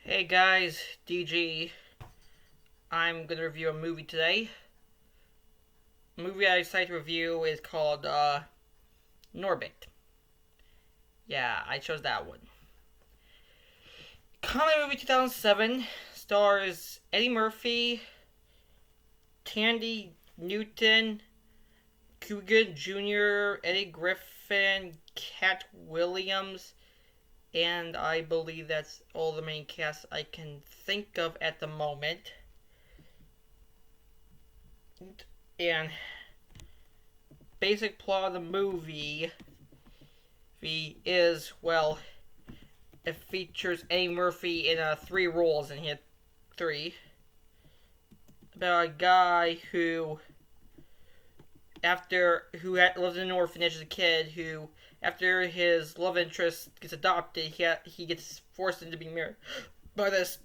Hey guys, DG. I'm gonna review a movie today. The movie I decided to review is called Norbit. Yeah, I chose that one. Comedy movie 2007 stars Eddie Murphy, Tandy Newton, Coogan Jr., Eddie Griffin, Cat Williams, and I believe that's all the main cast I can think of at the moment. And basic plot of the movie is, well, it features Eddie Murphy in three roles, and he had three. About a guy who lives in an orphanage as a kid, who after his love interest gets adopted, he gets forced into being married by this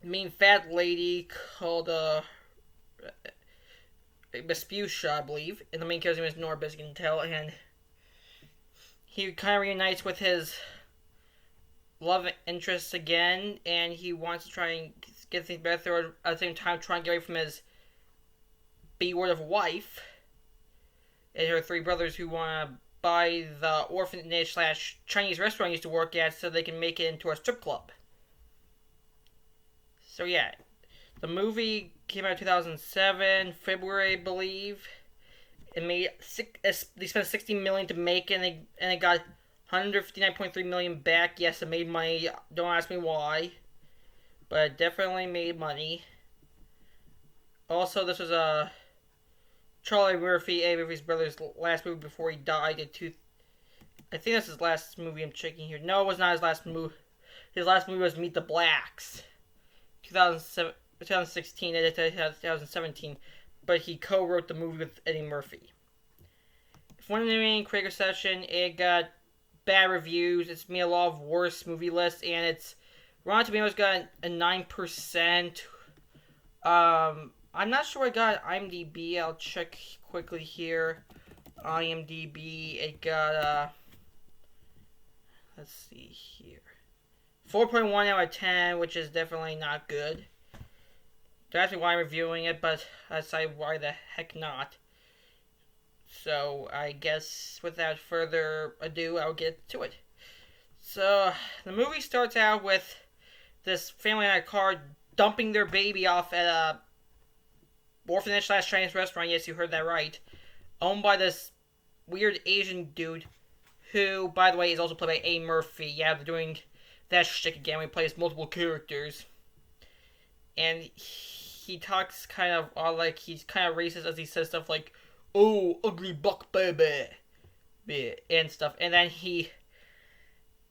mean fat lady called Vespucia, I believe, and the main character's name is Norbit, as you can tell, and he kind of reunites with his love interests again, and he wants to try and get things better, at the same time trying to get away from his B-word of wife and her three brothers who want to buy the orphanage / Chinese restaurant he used to work at so they can make it into a strip club. So yeah, the movie came out in 2007, February, I believe. It made they spent $60 million to make it, and it got $159.3 million back. Yes, it made money. Don't ask me why, but it definitely made money. Also, this was Charlie Murphy, Eddie Murphy's brother's last movie before he died I think that's his last movie. I'm checking here. No, it was not his last movie. His last movie was Meet the Blacks, 2016, and 2017. But he co-wrote the movie with Eddie Murphy. For one of the main critic session, it got bad reviews. It's made a lot of worse movie lists, and it's Rotten Tomatoes got a 9%. I'm not sure I got IMDb. I'll check quickly here. IMDb, it got let's see here, 4.1 out of 10, which is definitely not good. Don't ask me why I'm reviewing it, but I decided why the heck not. So I guess without further ado, I'll get to it. So the movie starts out with this family in a car dumping their baby off at a orphanage / Chinese restaurant. Yes, you heard that right. Owned by this weird Asian dude, who, by the way, is also played by A. Murphy. Yeah, they're doing that shtick again. We plays multiple characters, and he talks kind of like he's kind of racist as he says stuff like, "Oh, ugly buck baby," and stuff. And then he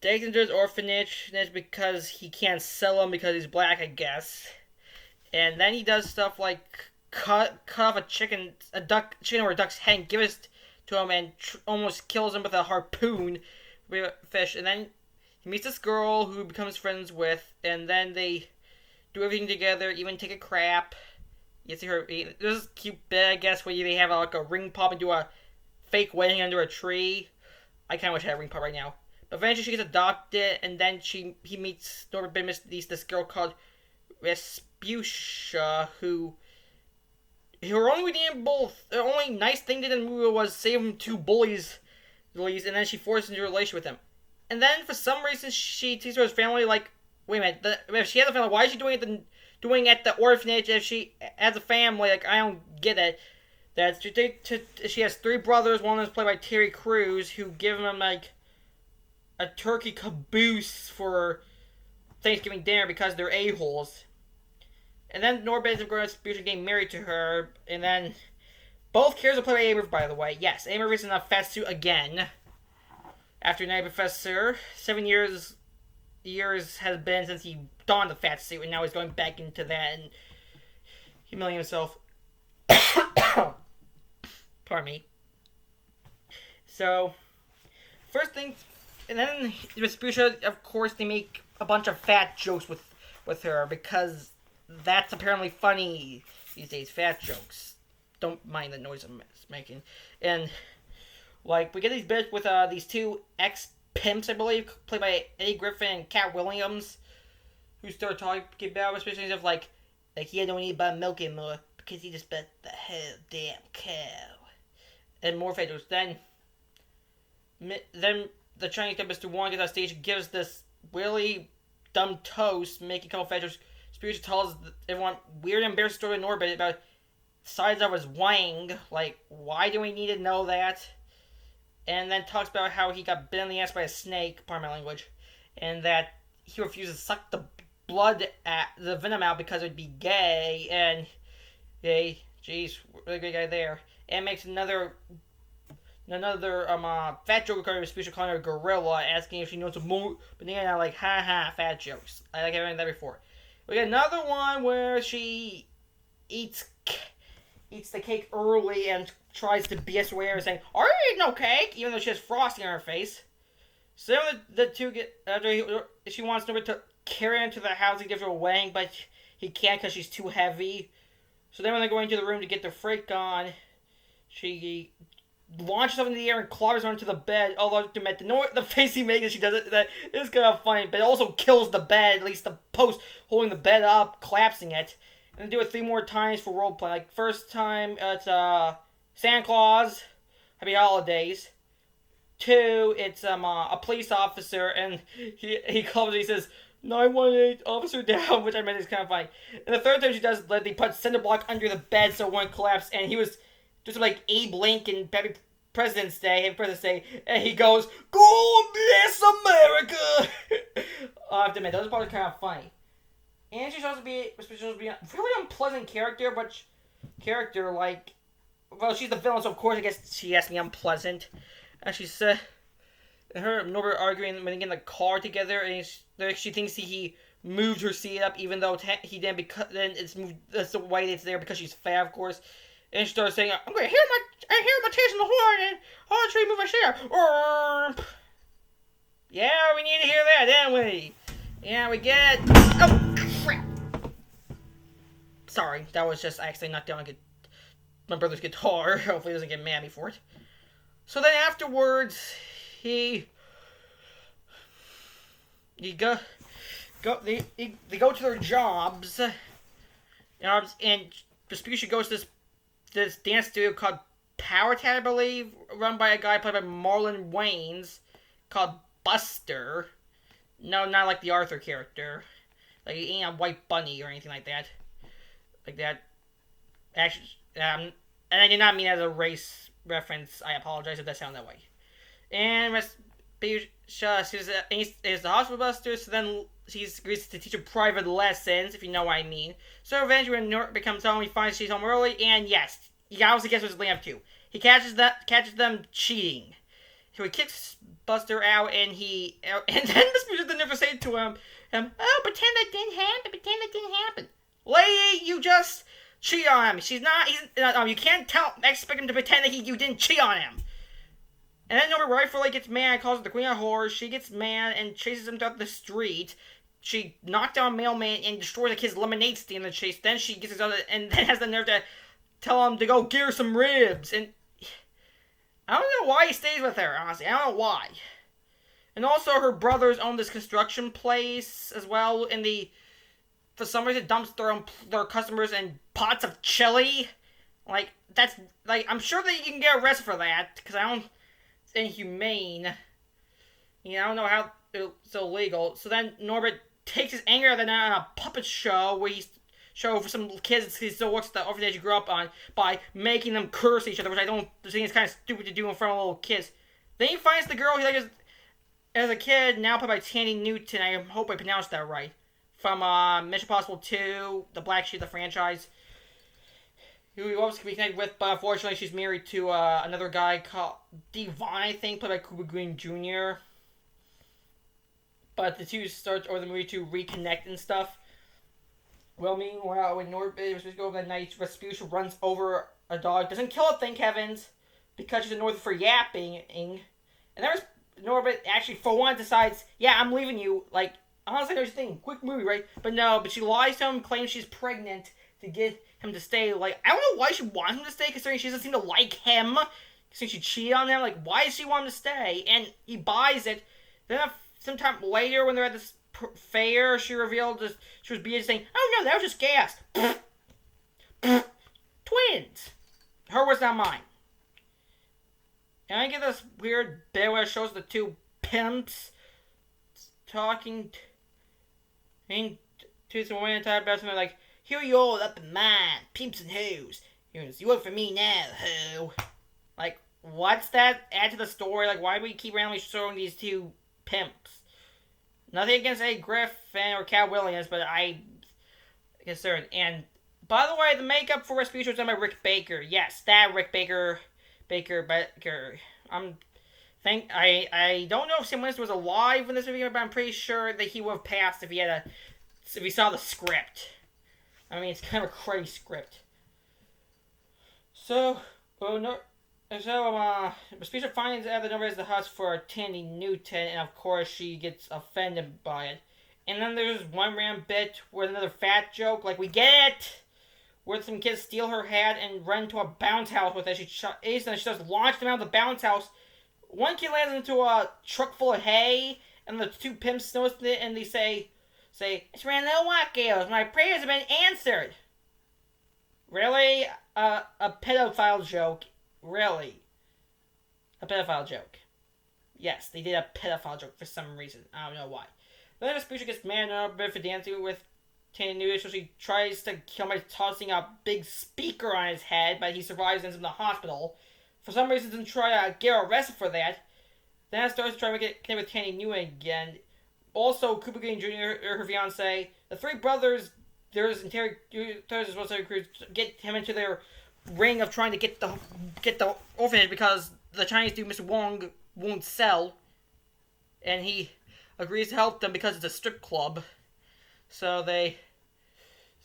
takes him to his orphanage because he can't sell him because he's black, I guess. And then he does stuff like cut off a chicken or a duck's head, and give it to him, and almost kills him with a harpoon fish. And then he meets this girl who he becomes friends with, and then they do everything together, even take a crap. You see her. There's this cute bit, I guess, where they have like a ring pop and do a fake wedding under a tree. I kind of wish I had a ring pop right now. But eventually she gets adopted, and then he meets Norbit, this girl called Vespucia, who her only the only nice thing they did in the movie was save him two bullies, and then she forced into a relationship with him. And then for some reason she takes her his family. Like, wait a minute, if she has a family, why is she doing it at the orphanage if she has a family? Like, I don't get it. That she has three brothers. One is played by Terry Crews, who give him like a turkey caboose for Thanksgiving dinner because they're a-holes. And then Norbit and Vespucia getting married to her, and then both characters are played by A. Murphy, by the way. Yes, A. Murphy's in a fat suit again. After Night Professor, 7 years has been since he donned the fat suit, and now he's going back into that and humiliating himself. Pardon me. So, first thing, and then Vespucia, of course, they make a bunch of fat jokes with her, because that's apparently funny these days, fat jokes. Don't mind the noise I'm making. And, like, we get these bits with these two ex-pimps, I believe, played by Eddie Griffin and Cat Williams, who start talking about, especially of like he don't need buy milk anymore because he just bet the hell damn cow. And more failures. Then the Chinese guy, Mr. Wong, gets on stage and gives this really dumb toast, making a couple factors. Spiritual tells everyone weird, embarrassing story in Norbit about the size of his wang. Like, why do we need to know that? And then talks about how he got bit in the ass by a snake, pardon my language, and that he refuses to suck the the venom out because it would be gay. And hey, jeez, really good guy there. And makes another fat joke regarding Spiritual calling her a gorilla, asking if she knows more. But then I like, haha, fat jokes. I like having that before. We got another one where she eats the cake early and tries to BS away her saying, "Are you eating no cake?" Even though she has frosting on her face. So then the two get after she wants Norbit to carry her into the house and give her a wang, but he can't because she's too heavy. So then when they go into the room to get the freak on, she launches up into the air and clobbers onto the bed. Although to admit the face he makes as she does it, that is kind of funny. But it also kills the bed, at least the post holding the bed up, collapsing it. And do it 3 more times for roleplay. Like first time it's Santa Claus, Happy Holidays. 2, it's a police officer, and he calls. He says 918 officer down, which I meant is kind of funny. And the third time she does, they put cinder block under the bed so it won't collapse. And he was just like Abe Lincoln, Happy President's Day, and he goes, "God bless America." I have to admit, those parts are kind of funny. And she's supposed to be a really unpleasant character, but like, well, she's the villain, so of course I guess she has to be unpleasant. And she said, her and Norbert arguing when they get in the car together, and she thinks he moved her seat up, even though he didn't, because then it's moved. That's the way it's there because she's fat, of course. And she starts saying, "I'm gonna hear my taste in the horn, and I'll try to move my chair." Yeah, we need to hear that, didn't we? Yeah, we get. Oh crap! Sorry, that was just accidentally knocked down my brother's guitar. Hopefully, he doesn't get mad at me for it. So then afterwards, they go to their jobs, and Vespucci goes to this dance studio called Power Tat, I believe, run by a guy played by Marlon Wayans, called Buster. No, not like the Arthur character. Like, he ain't a white bunny or anything like that. Actually, and I did not mean as a race reference. I apologize if that sounded that way. And is the hospital buster, so then she agrees to teach her private lessons, if you know what I mean. So eventually when Norbit becomes home, he finds she's home early, and yes, he obviously guess what's leading up to. He catches them cheating. So he kicks Buster out, and then this music never say to him, "Oh, pretend that didn't happen. Lady, you just cheat on him. You can't expect him to pretend that you didn't cheat on him." And then Norbit rightfully gets mad and calls her the Queen of Horrors. She gets mad and chases him down the street. She knocked down a mailman and destroys the kid's lemonade stand in the chase. Then she gets his other, and then has the nerve to tell him to go get her some ribs. And I don't know why he stays with her, honestly. I don't know why. And also, her brothers own this construction place as well. And for some reason, dumps their customers in pots of chili. Like, that's, like, I'm sure that you can get arrested for that, because I don't, it's inhumane. I don't know how it's illegal. So then Norbit takes his anger out on a puppet show where he's show for some kids he still works at the orphanage he grew up on by making them curse each other, which I don't think is kind of stupid to do in front of little kids. Then he finds the girl he liked as a kid, now played by Tandy Newton. I hope I pronounced that right. From Mission Impossible 2, the Black Sheep of the franchise. Who he was connected with, but unfortunately she's married to another guy called Devon, I think, played by Cuba Green Jr. But the two start over the movie to reconnect and stuff. Well, meanwhile, when Norbit was supposed to go over the night, Vespucci runs over a dog. Doesn't kill it, thank heavens, because she's in North for yapping. And there's Norbit actually, for one, decides, yeah, I'm leaving you. Like, honestly, there's a thing, quick movie, right? But she lies to him, claims she's pregnant to get him to stay. Like, I don't know why she wants him to stay, considering she doesn't seem to like him. Considering she cheated on him. Like, why does she want him to stay? And he buys it. Then sometime later, when they're at this fair. She revealed that she was being saying, "Oh no, that was just gas." Twins. Her was not mine. And I get this weird bit where it shows the two pimps talking to some women talking about something like, "Here you all up in mine, pimps and hoes. You work for me now, ho." Like, what's that add to the story? Like, why do we keep randomly showing these two pimps? Nothing against Eddie Griffin or Cat Williams, but I concerned. And by the way, the makeup for Respucia was done by Rick Baker. Yes, that Rick Baker. I don't know if Sam Winston was alive when this movie came out, but I'm pretty sure that he would have passed if he saw the script. I mean, it's kind of a crazy script. Respucia finds out that Norbit is the house for Tandy Newton, and of course she gets offended by it. And then there's one random bit with another fat joke, like, we get it! Where some kids steal her hat and run to a bounce house with it. She just launch them out of the bounce house. One kid lands into a truck full of hay, and the two pimps notice it, and they say, "It's Randall Watkins. My prayers have been answered." Really? A pedophile joke. Really? A pedophile joke. Yes, they did a pedophile joke for some reason. I don't know why. But then Vespuccia gets mad a bit for dancing with Tandy Newton, so she tries to kill him by tossing a big speaker on his head, but he survives and ends up in the hospital. For some reason, doesn't try to get arrested for that. Then starts to try to get connected with Tandy Newton again. Also, Cooper Green Jr., her fiance, the three brothers, there's interrogators as well as crews, get him into their ring of trying to get the orphanage because the Chinese dude, Mr. Wong, won't sell, and he agrees to help them because it's a strip club. So then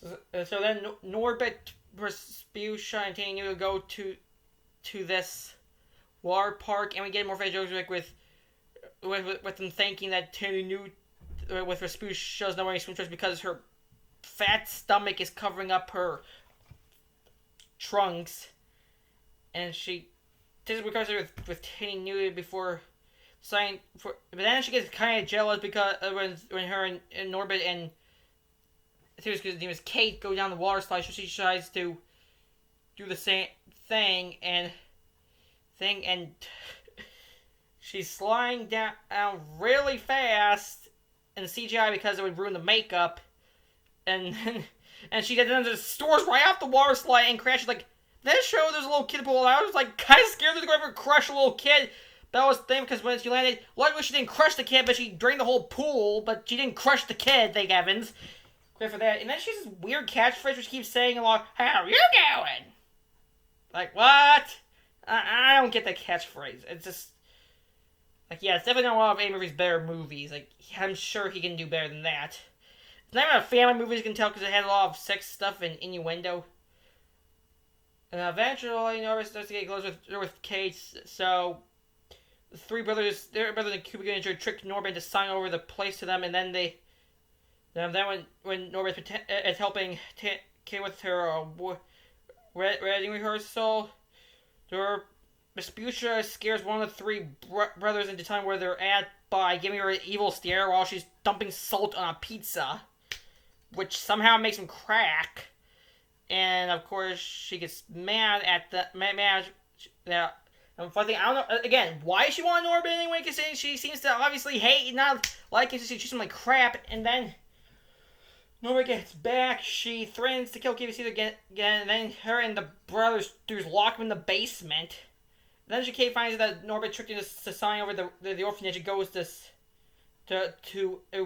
Norbit, Respucia, and Tandy Newton go to this water park, and we get more fake jokes with them thinking that Tandy Newton with Respucia's no swim trunks because her fat stomach is covering up her trunks, and she recovers with Tandy Newton before signing for. But then she gets kind of jealous because when her and Norbit and I think his name is Kate go down the water slide, so she tries to do the same thing and she's sliding down really fast in CGI because it would ruin the makeup, and she gets into the stores right off the water slide and crashes. Like, that show, there's a little kid pool. I was like kind of scared to go ever crush a little kid. That was the thing because when she landed, luckily she didn't crush the kid, but she drained the whole pool. But she didn't crush the kid. Thank heavens. Clear for that. And then she has this weird catchphrase which keeps saying a lot. "How you going?" Like, what? I don't get the catchphrase. It's just like, yeah, it's definitely not one of A movie's better movies. Like, I'm sure he can do better than that. It's not even a family movie, you can tell, because it had a lot of sex stuff and innuendo. And eventually, Norbit starts to get close with Kate, so the three brothers, their brother and Cuba Ganger, tricked Norbit into signing over the place to them, and then when Norbit is helping Kate with her wedding rehearsal, Vespuccia scares one of the three brothers into telling where they're at by giving her an evil stare while she's dumping salt on a pizza, which somehow makes him crack. And of course, she gets mad at that. Funny thing, I don't know. Again, why she want Norbit anyway? Because she seems to obviously hate and not like it. She treats him like crap, and then Norbit gets back. She threatens to kill KBC again, and then her and the brothers lock him in the basement. Then Kate finds that Norbit tricked her to sign over the orphanage and goes to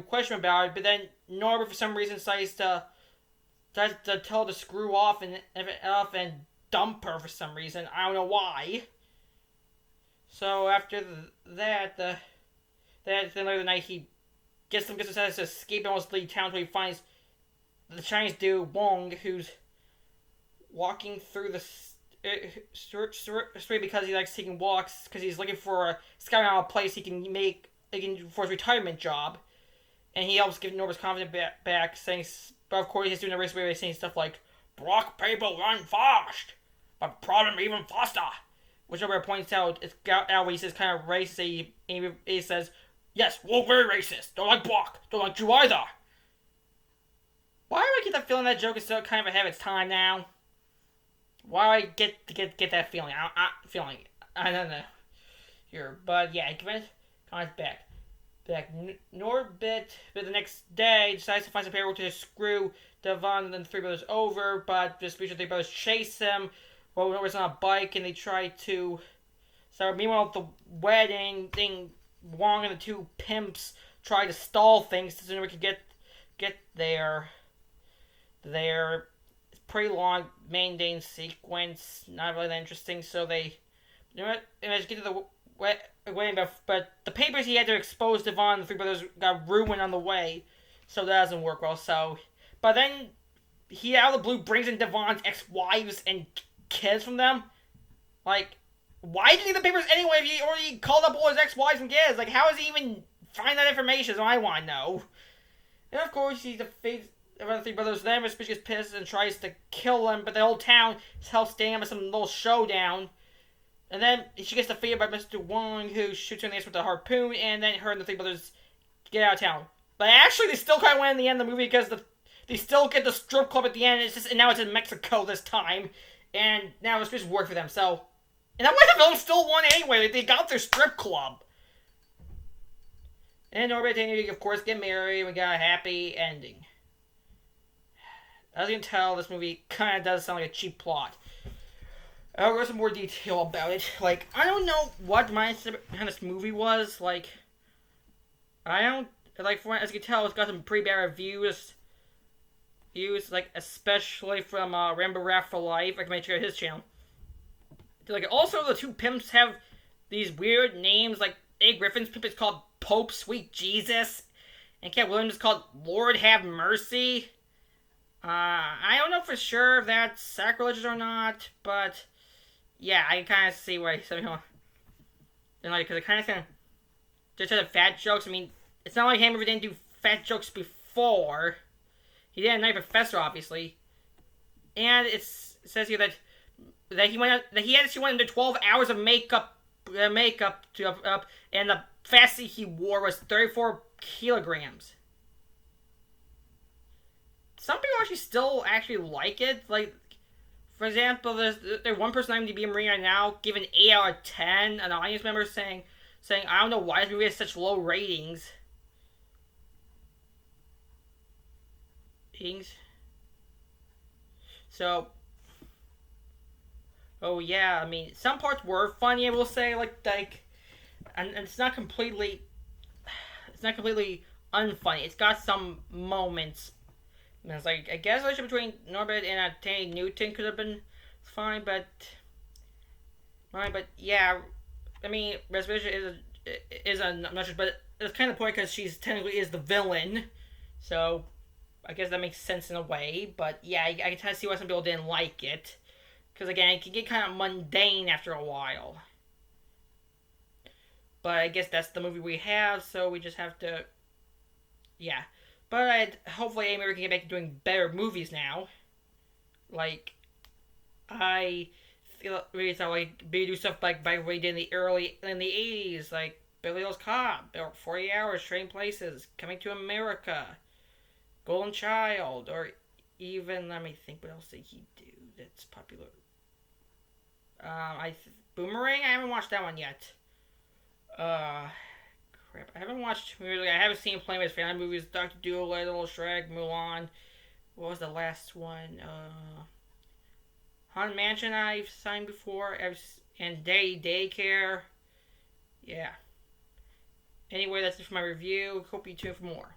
question him about it. But then Norbit, for some reason, decides to tell her to screw off and dump her for some reason. I don't know why. So after that, later the night, he gets them to escape and almost leave town until he finds the Chinese dude Wong, who's walking through the street because he likes taking walks, because he's looking for a scouting out a place he can for his retirement job, and he helps give Norbit's confidence back, saying, but of course he's doing a race way saying stuff like, "Black people run fast, but problem even faster," which Norbit points out he says kind of racist. He says, Yes, well, very racist. Don't like Brock. Don't like Drew either. Why do I get that feeling that joke is still kind of ahead of its time now? Why do I get that feeling? I don't know. Here, but yeah, comes back. Norbit, but the next day, decides to find some paperwork to screw Devon and the three brothers over, but the three brothers chase him while Norbit's on a bike, and they try to. So, meanwhile, the wedding thing, Wong and the two pimps try to stall things so Norbit could get there. Their pretty long main sequence, not really that interesting, so they get to the wedding, but the papers he had to expose Devon and the three brothers got ruined on the way, so that doesn't work well. But then he out of the blue brings in Devon's ex-wives and kids from them. Like, why did he need the papers anyway if he already called up all his ex-wives and kids? Like, how does he even find that information? So I want to know. And of course, he's the face of the three brothers. Then Miss gets pissed and tries to kill them, but the whole town helps stand with some little showdown. And then she gets defeated by Mr. Wong, who shoots her in the ass with a harpoon, and then her and the three brothers get out of town. But actually, they still kind of win in the end of the movie because they still get the strip club at the end. And now it's in Mexico this time, and now it's just work for them. So, and that way the film still won anyway. Like, they got their strip club. And Norbit and Amy, of course, get married, and we got a happy ending. As you can tell, this movie kind of does sound like a cheap plot. I'll go into some more detail about it. Like, I don't know what my behind this movie was. Like, I don't... Like, from as you can tell, it's got some pretty bad reviews. Like, especially from Rambo Raff for Life. I can make sure his channel. Like, also, the two pimps have these weird names. Like, A. Griffin's pimp is called Pope Sweet Jesus. And Cat Williams is called Lord Have Mercy. I don't know for sure if that's sacrilegious or not, but... Yeah, I kind of see why some people... And like, because it kind of just had fat jokes. I mean, it's not like Hammer didn't do fat jokes before. He did a Night Professor, obviously. And it says here that he actually went into 12 hours of makeup and the fastest he wore was 34 kilograms. Some people actually still like it. Like, for example, there's one person on IMDb right now giving 8 out of 10. An audience member saying, I don't know why this movie has such low ratings. So, oh yeah, I mean, some parts were funny, I will say, and it's not completely unfunny. It's got some moments. And it's like, I guess the relationship between Norbit and Tanny Newton could have been fine, but yeah, I mean, Reservation is a not sure, but it's kind of the point because she's technically is the villain, so I guess that makes sense in a way. But yeah, I can kind of see why some people didn't like it, because again, it can get kind of mundane after a while. But I guess that's the movie we have, so we just have to, yeah. But hopefully Amy can get back to doing better movies now. Like, I really thought like maybe do stuff like by what he did in the 80s, like Beverly Hills Cop, 40 Hours, Trading Places, Coming to America, Golden Child, or even, let me think, what else did he do that's popular? Boomerang? I haven't watched that one yet. Crap, I haven't watched, I haven't seen plenty of his family movies, Dr. Dolittle, Shrek, Mulan. What was the last one? Haunted Mansion I've signed before, and Daycare. Yeah. Anyway, that's it for my review. Hope you tune in for more.